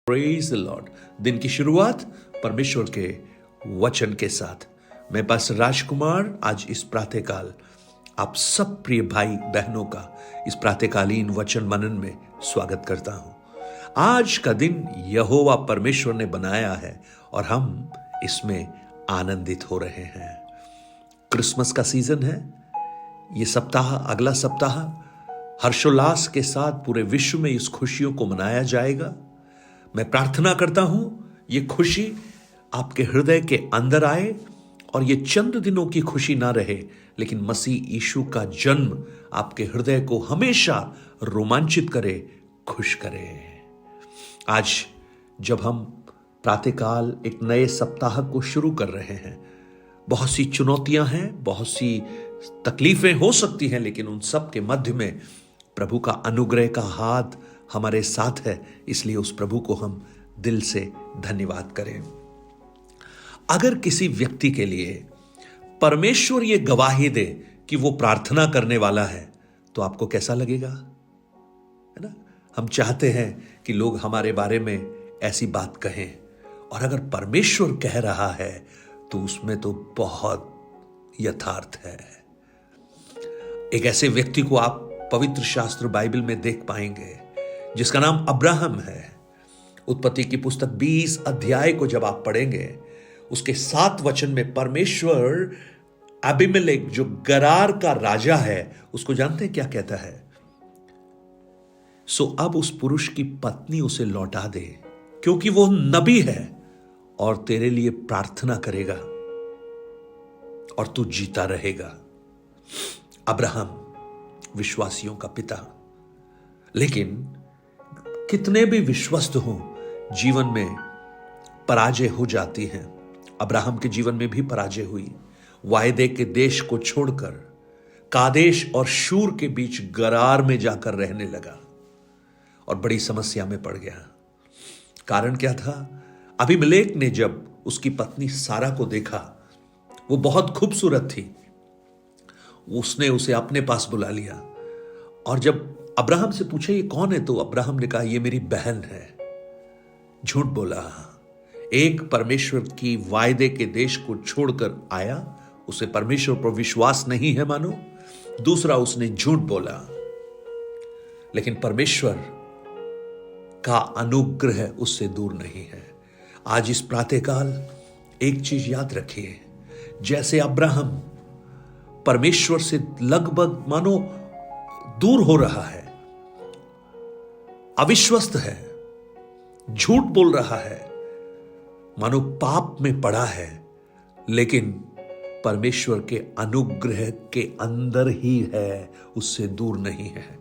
Praise the Lord. दिन की शुरुआत परमेश्वर के वचन के साथ। मैं पास्टर राजकुमार आज इस प्रातःकाल आप सब प्रिय भाई बहनों का इस प्रातःकालीन वचन मनन में स्वागत करता हूं। आज का दिन यहोवा परमेश्वर ने बनाया है और हम इसमें आनंदित हो रहे हैं। क्रिसमस का सीजन है। ये सप्ताह, अगला सप्ताह हर्षोल्लास के साथ पूरे विश्व में इस खुशियों को मनाया जाएगा। मैं प्रार्थना करता हूं ये खुशी आपके हृदय के अंदर आए और ये चंद दिनों की खुशी ना रहे, लेकिन मसीह यीशु का जन्म आपके हृदय को हमेशा रोमांचित करे, खुश करे। आज जब हम प्रातःकाल एक नए सप्ताह को शुरू कर रहे हैं, बहुत सी चुनौतियां हैं, बहुत सी तकलीफें हो सकती हैं, लेकिन उन सब के मध्य में प्रभु का अनुग्रह का हाथ हमारे साथ है। इसलिए उस प्रभु को हम दिल से धन्यवाद करें। अगर किसी व्यक्ति के लिए परमेश्वर ये गवाही दे कि वो प्रार्थना करने वाला है, तो आपको कैसा लगेगा? है ना? हम चाहते हैं कि लोग हमारे बारे में ऐसी बात कहें, और अगर परमेश्वर कह रहा है तो उसमें तो बहुत यथार्थ है। एक ऐसे व्यक्ति को आप पवित्र शास्त्र बाइबल में देख पाएंगे जिसका नाम अब्राहम है। उत्पत्ति की पुस्तक 20 अध्याय को जब आप पढ़ेंगे, उसके 7 वचन में परमेश्वर अबीमेलेक जो गरार का राजा है, उसको जानते हैं क्या कहता है? सो अब उस पुरुष की पत्नी उसे लौटा दे, क्योंकि वो नबी है और तेरे लिए प्रार्थना करेगा और तू जीता रहेगा। अब्राहम विश्वासियों का पिता, लेकिन कितने भी विश्वस्त हों, जीवन में पराजय हो जाती है। अब्राहम के जीवन में भी पराजय हुई। वायदे के देश को छोड़कर कादेश और शूर के बीच गरार में जाकर रहने लगा और बड़ी समस्या में पड़ गया। कारण क्या था? अबीमेलेक ने जब उसकी पत्नी सारा को देखा, वो बहुत खूबसूरत थी, उसने उसे अपने पास बुला लिया। और जब अब्राहम से पूछे ये कौन है, तो अब्राहम ने कहा ये मेरी बहन है। झूठ बोला। एक परमेश्वर की वायदे के देश को छोड़कर आया, उसे परमेश्वर पर विश्वास नहीं है मानो। दूसरा, उसने झूठ बोला। लेकिन परमेश्वर का अनुग्रह उससे दूर नहीं है। आज इस प्रातःकाल एक चीज याद रखिए, जैसे अब्राहम परमेश्वर से लगभग मानो दूर हो रहा है, अविश्वस्त है, झूठ बोल रहा है, मानो पाप में पड़ा है, लेकिन परमेश्वर के अनुग्रह के अंदर ही है, उससे दूर नहीं है।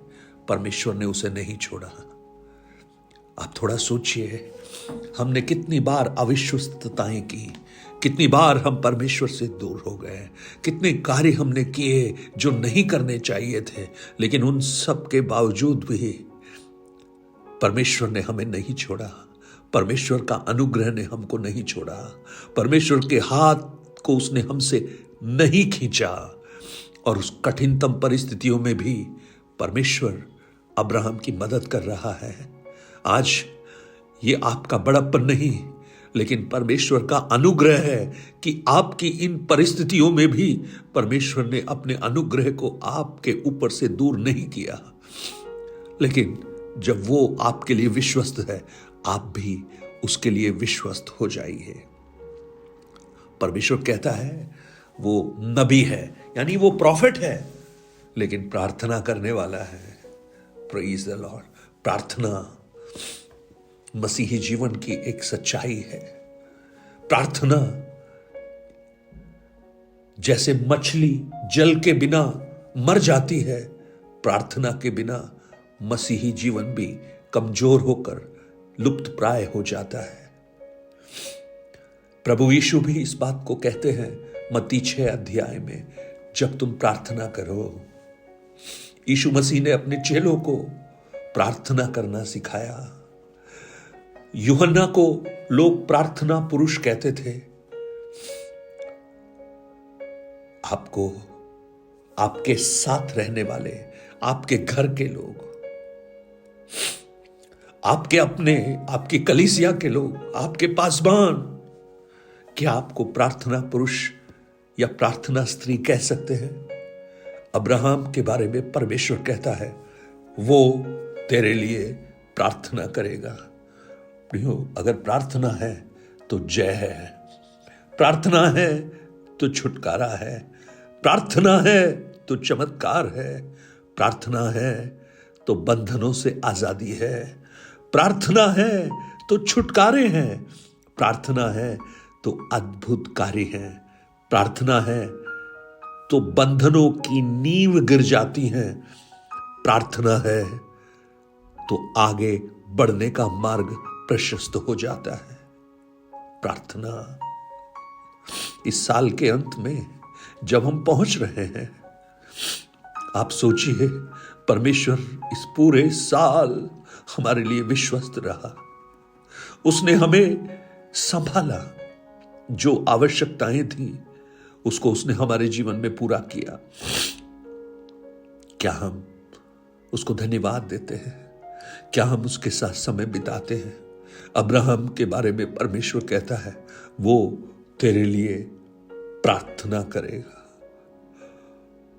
परमेश्वर ने उसे नहीं छोड़ा। आप थोड़ा सोचिए, हमने कितनी बार अविश्वस्तताएं की, कितनी बार हम परमेश्वर से दूर हो गए, कितने कार्य हमने किए जो नहीं करने चाहिए थे, लेकिन उन सब के बावजूद भी परमेश्वर ने हमें नहीं छोड़ा। परमेश्वर का अनुग्रह ने हमको नहीं छोड़ा। परमेश्वर के हाथ को उसने हमसे नहीं खींचा। और उस कठिनतम परिस्थितियों में भी परमेश्वर अब्राहम की मदद कर रहा है। आज ये आपका बड़प्पन नहीं, लेकिन परमेश्वर का अनुग्रह है कि आपकी इन परिस्थितियों में भी परमेश्वर ने अपने अनुग्रह को आपके ऊपर से दूर नहीं किया। लेकिन जब वो आपके लिए विश्वस्त है, आप भी उसके लिए विश्वस्त हो जाइए। परमेश्वर कहता है वो नबी है, यानी वो प्रॉफिट है, लेकिन प्रार्थना करने वाला है। Praise the Lord. प्रार्थना मसीही जीवन की एक सच्चाई है। प्रार्थना जैसे मछली जल के बिना मर जाती है, प्रार्थना के बिना मसीही जीवन भी कमजोर होकर लुप्त प्राय हो जाता है। प्रभु यीशु भी इस बात को कहते हैं मत्ती 6 अध्याय में, जब तुम प्रार्थना करो। यीशु मसीह ने अपने चेलों को प्रार्थना करना सिखाया। यूहन्ना को लोग प्रार्थना पुरुष कहते थे। आपको आपके साथ रहने वाले, आपके घर के लोग आपके अपने, आपकी कलीसिया के लोग, आपके पासबान, क्या आपको प्रार्थना पुरुष या प्रार्थना स्त्री कह सकते हैं? अब्राहम के बारे में परमेश्वर कहता है, वो तेरे लिए प्रार्थना करेगा। प्रियो, अगर प्रार्थना है तो जय है, प्रार्थना है तो छुटकारा है, प्रार्थना है तो चमत्कार है, प्रार्थना है तो बंधनों से आजादी है, प्रार्थना है तो छुटकारे हैं, प्रार्थना है तो अद्भुत कार्य हैं, प्रार्थना है तो बंधनों की नींव गिर जाती है, प्रार्थना है तो आगे बढ़ने का मार्ग प्रशस्त हो जाता है। प्रार्थना इस साल के अंत में जब हम पहुंच रहे हैं, आप सोचिए, परमेश्वर इस पूरे साल हमारे लिए विश्वस्त रहा, उसने हमें संभाला, जो आवश्यकताएं थी उसको उसने हमारे जीवन में पूरा किया। क्या हम उसको धन्यवाद देते हैं? क्या हम उसके साथ समय बिताते हैं? अब्राहम के बारे में परमेश्वर कहता है, वो तेरे लिए प्रार्थना करेगा।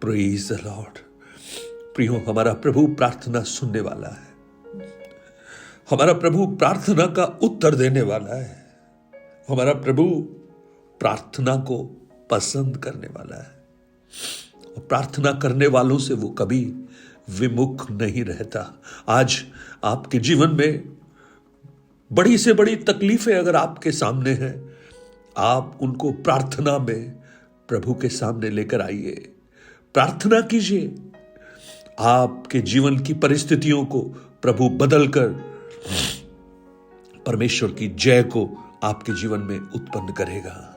Praise the Lord. प्रियो, हमारा प्रभु प्रार्थना सुनने वाला है, हमारा प्रभु प्रार्थना का उत्तर देने वाला है, हमारा प्रभु प्रार्थना को पसंद करने वाला है और प्रार्थना करने वालों से वो कभी विमुख नहीं रहता। आज आपके जीवन में बड़ी से बड़ी तकलीफें अगर आपके सामने हैं, आप उनको प्रार्थना में प्रभु के सामने लेकर आइए, प्रार्थना कीजिए। आपके जीवन की परिस्थितियों को प्रभु बदलकर परमेश्वर की जय को आपके जीवन में उत्पन्न करेगा।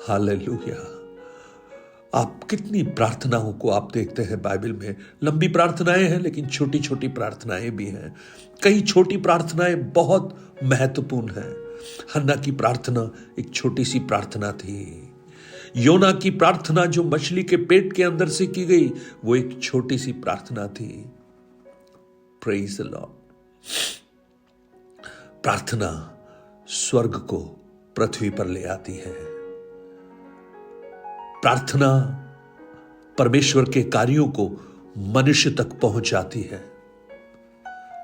हालेलुया। आप कितनी प्रार्थनाओं को आप देखते हैं बाइबल में, लंबी प्रार्थनाएं हैं लेकिन छोटी छोटी प्रार्थनाएं भी हैं। कई छोटी प्रार्थनाएं बहुत महत्वपूर्ण हैं। हन्ना की प्रार्थना एक छोटी सी प्रार्थना थी। योना की प्रार्थना जो मछली के पेट के अंदर से की गई, वो एक छोटी सी प्रार्थना थी। Praise the Lord. प्रार्थना स्वर्ग को पृथ्वी पर ले आती है। प्रार्थना परमेश्वर के कार्यों को मनुष्य तक पहुंचाती है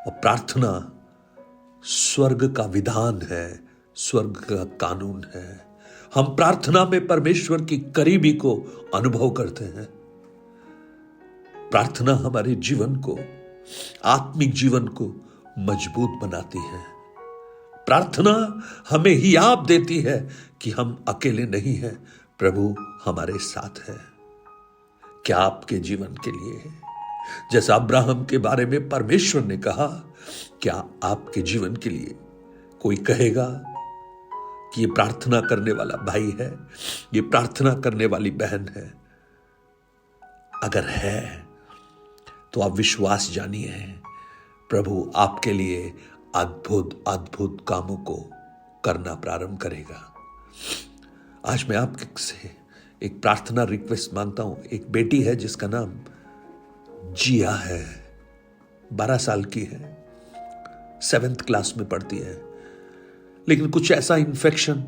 और प्रार्थना स्वर्ग का विधान है, स्वर्ग का कानून है। हम प्रार्थना में परमेश्वर की करीबी को अनुभव करते हैं। प्रार्थना हमारे जीवन को, आत्मिक जीवन को मजबूत बनाती है। प्रार्थना हमें हियाब देती है कि हम अकेले नहीं हैं, प्रभु हमारे साथ है। क्या आपके जीवन के लिए, जैसा अब्राहम के बारे में परमेश्वर ने कहा, क्या आपके जीवन के लिए कोई कहेगा कि ये प्रार्थना करने वाला भाई है, ये प्रार्थना करने वाली बहन है? अगर है तो आप विश्वास जानिए, प्रभु आपके लिए अद्भुत अद्भुत कामों को करना प्रारंभ करेगा। आज मैं आपसे एक प्रार्थना रिक्वेस्ट मांगता हूं। एक बेटी है जिसका नाम जिया है, 12 साल की है, 7th क्लास में पढ़ती है, लेकिन कुछ ऐसा इन्फेक्शन,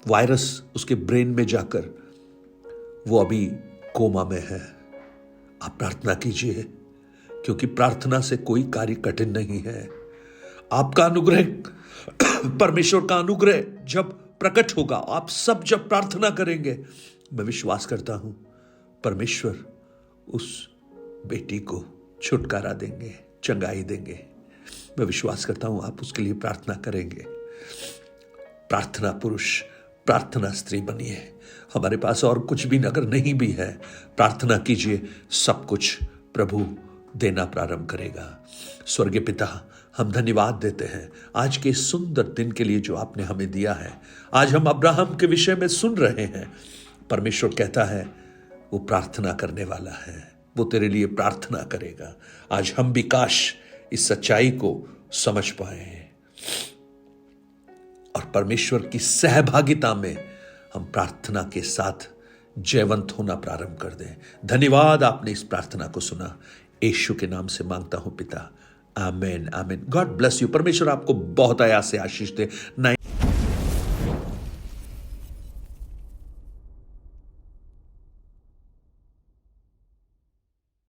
वायरस उसके ब्रेन में जाकर वो अभी कोमा में है। आप प्रार्थना कीजिए, क्योंकि प्रार्थना से कोई कार्य कठिन नहीं है। आपका अनुग्रह, परमेश्वर का अनुग्रह जब प्रकट होगा, आप सब जब प्रार्थना करेंगे, मैं विश्वास करता हूं परमेश्वर उस बेटी को छुटकारा देंगे, चंगाई देंगे। मैं विश्वास करता हूं आप उसके लिए प्रार्थना करेंगे। प्रार्थना पुरुष, प्रार्थना स्त्री बनिए। हमारे पास और कुछ भी अगर नहीं भी है, प्रार्थना कीजिए, सब कुछ प्रभु देना प्रारंभ करेगा। स्वर्गीय पिता, हम धन्यवाद देते हैं आज के सुंदर दिन के लिए जो आपने हमें दिया है। आज हम अब्राहम के विषय में सुन रहे हैं। परमेश्वर कहता है वो प्रार्थना करने वाला है, वो तेरे लिए प्रार्थना करेगा। आज हम भी काश इस सच्चाई को समझ पाए और परमेश्वर की सहभागिता में हम प्रार्थना के साथ जयवंत होना प्रारंभ कर दें। धन्यवाद, आपने इस प्रार्थना को सुना। यीशु के नाम से मांगता हूं पिता, amen amen. God bless you. परमेश्वर आपको बहुत आयास से आशीष दे।